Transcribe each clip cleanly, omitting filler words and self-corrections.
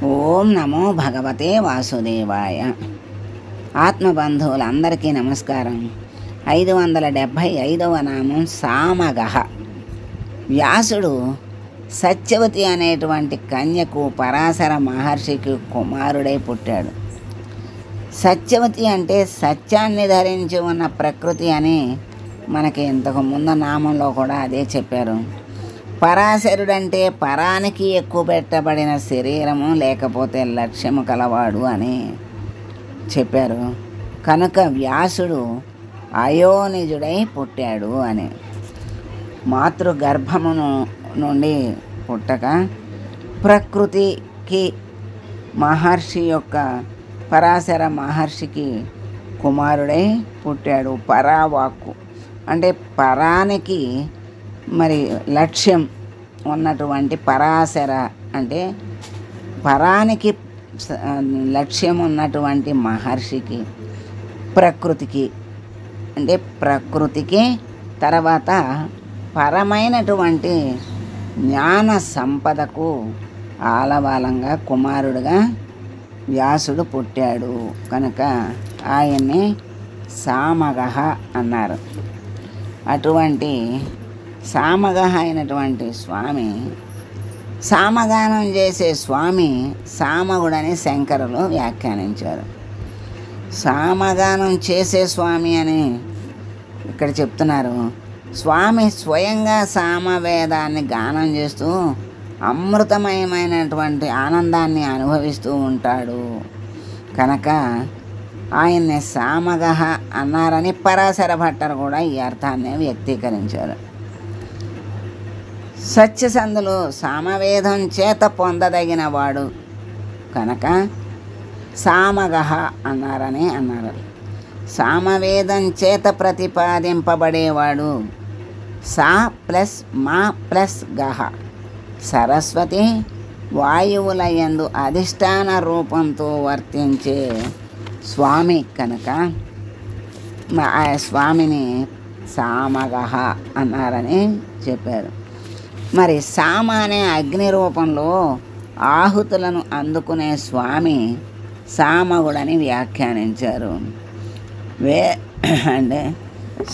ఓం నమో భగవతే వాసుదేవాయ. ఆత్మబంధువులందరికీ నమస్కారం. 575వ నామం సామగహ. వ్యాసుడు సత్యవతి అనేటువంటి కన్యకు పరాశర మహర్షికి కుమారుడై పుట్టాడు. సత్యవతి అంటే సత్యాన్ని ధరించి ఉన్న ప్రకృతి అని మనకి ఇంతకు ముందు నామంలో కూడా అదే చెప్పారు. పరాశరుడంటే పరానికి ఎక్కువ పెట్టబడిన శరీరము లేకపోతే లక్ష్యము కలవాడు అని చెప్పారు. కనుక వ్యాసుడు అయోనిజుడై పుట్టాడు అని. మాతృగర్భమును నుండి పుట్టక ప్రకృతికి మహర్షి యొక్క పరాశర మహర్షికి కుమారుడై పుట్టాడు. పరావాక్కు అంటే పరానికి మరి లక్ష్యం ఉన్నటువంటి పరాశర అంటే పరానికి లక్ష్యం ఉన్నటువంటి మహర్షికి, ప్రకృతికి అంటే ప్రకృతికి తర్వాత పరమైనటువంటి జ్ఞాన సంపదకు ఆలవాలంగా కుమారుడుగా వ్యాసుడు పుట్టాడు. కనుక ఆయన్ని సామగహ అన్నారు. అటువంటి సామగహ అయినటువంటి స్వామి, సామగానం చేసే స్వామి సామగుడని శంకరులు వ్యాఖ్యానించారు. సామగానం చేసే స్వామి అని ఇక్కడ చెప్తున్నారు. స్వామి స్వయంగా సామవేదాన్ని గానం చేస్తూ అమృతమయమైనటువంటి ఆనందాన్ని అనుభవిస్తూ ఉంటాడు. కనుక ఆయన్ని సామగహ అన్నారని పరాశర భట్టరు కూడా ఈ అర్థాన్ని వ్యక్తీకరించారు. సత్యసంధులు సామవేదం చేత పొందదగిన వాడు కనుక సామగహ అన్నారని అన్నారు. సామవేదం చేత ప్రతిపాదింపబడేవాడు సా ప్లస్ మా ప్లస్ గహ. సరస్వతి వాయువుల యందు అధిష్టాన రూపంతో వర్తించే స్వామి కనుక ఆ స్వామిని సామగహ అన్నారని చెప్పారు. మరి సామ అనే అగ్ని రూపంలో ఆహుతులను అందుకునే స్వామి సామగుడని వ్యాఖ్యానించారు. అంటే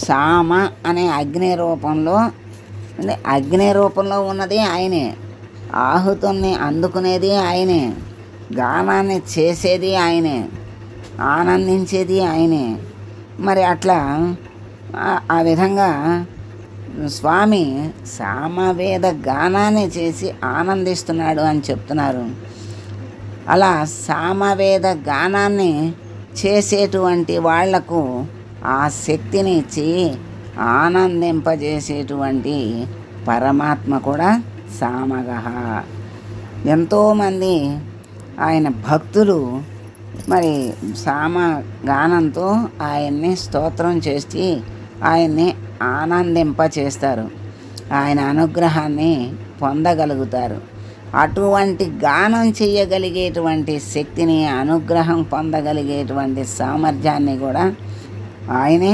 సామ అనే అగ్ని రూపంలో అంటే అగ్ని రూపంలో ఉన్నది ఆయనే, ఆహుతుల్ని అందుకునేది ఆయనే, గానాన్ని చేసేది ఆయనే, ఆనందించేది ఆయనే. మరి అట్లా ఆ విధంగా స్వామి సామవేద గానాన్ని చేసి ఆనందిస్తున్నాడు అని చెప్తున్నారు. అలా సామవేద గానాన్ని చేసేటువంటి వాళ్లకు ఆ శక్తిని ఇచ్చి ఆనందింపజేసేటువంటి పరమాత్మ కూడా సామగహ. ఎంతోమంది ఆయన భక్తులు మరి సామగానంతో ఆయన్ని స్తోత్రం చేసి ఆయన్ని ఆనందింపచేస్తారు, ఆయన అనుగ్రహాన్ని పొందగలుగుతారు. అటువంటి గానం చేయగలిగేటువంటి శక్తిని, అనుగ్రహం పొందగలిగేటువంటి సామర్థ్యాన్ని కూడా ఆయనే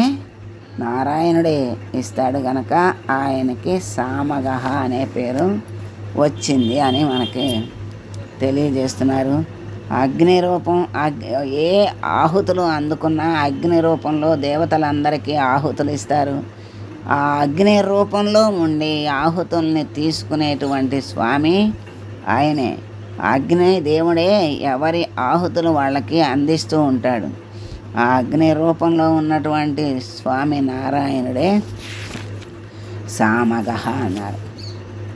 నారాయణుడే ఇస్తాడు. కనుక ఆయనకి సామగహ అనే పేరు వచ్చింది అని మనకి తెలియజేస్తున్నారు. అగ్ని రూపం ఏ ఆహుతులు అందుకున్నా అగ్ని రూపంలో దేవతలందరికీ ఆహుతులు ఇస్తారు. ఆ అగ్ని రూపంలో ఉండి ఆహుతుల్ని తీసుకునేటువంటి స్వామి ఆయనే. అగ్ని దేవుడే ఎవరి ఆహుతులు వాళ్ళకి అందిస్తూ ఉంటాడు. ఆ అగ్ని రూపంలో ఉన్నటువంటి స్వామి నారాయణుడే సామగహ అన్నారు.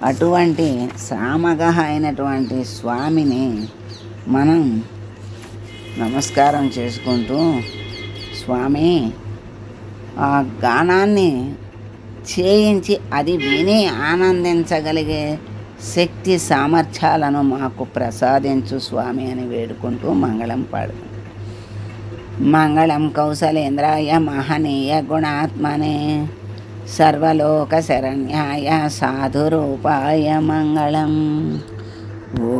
అటువంటి సామగహ అయినటువంటి స్వామిని మనం నమస్కారం చేసుకుంటూ స్వామి ఆ గానాన్ని చేయించి అది విని ఆనందించగలిగే శక్తి సామర్థ్యాలను మాకు ప్రసాదించు స్వామి అని వేడుకుంటూ మంగళం పాడు. మంగళం కౌసలేంద్రాయ మహనీయ గుణాత్మనే సర్వలోక శరణ్యాయ సాధురూపాయ మంగళం. ఓ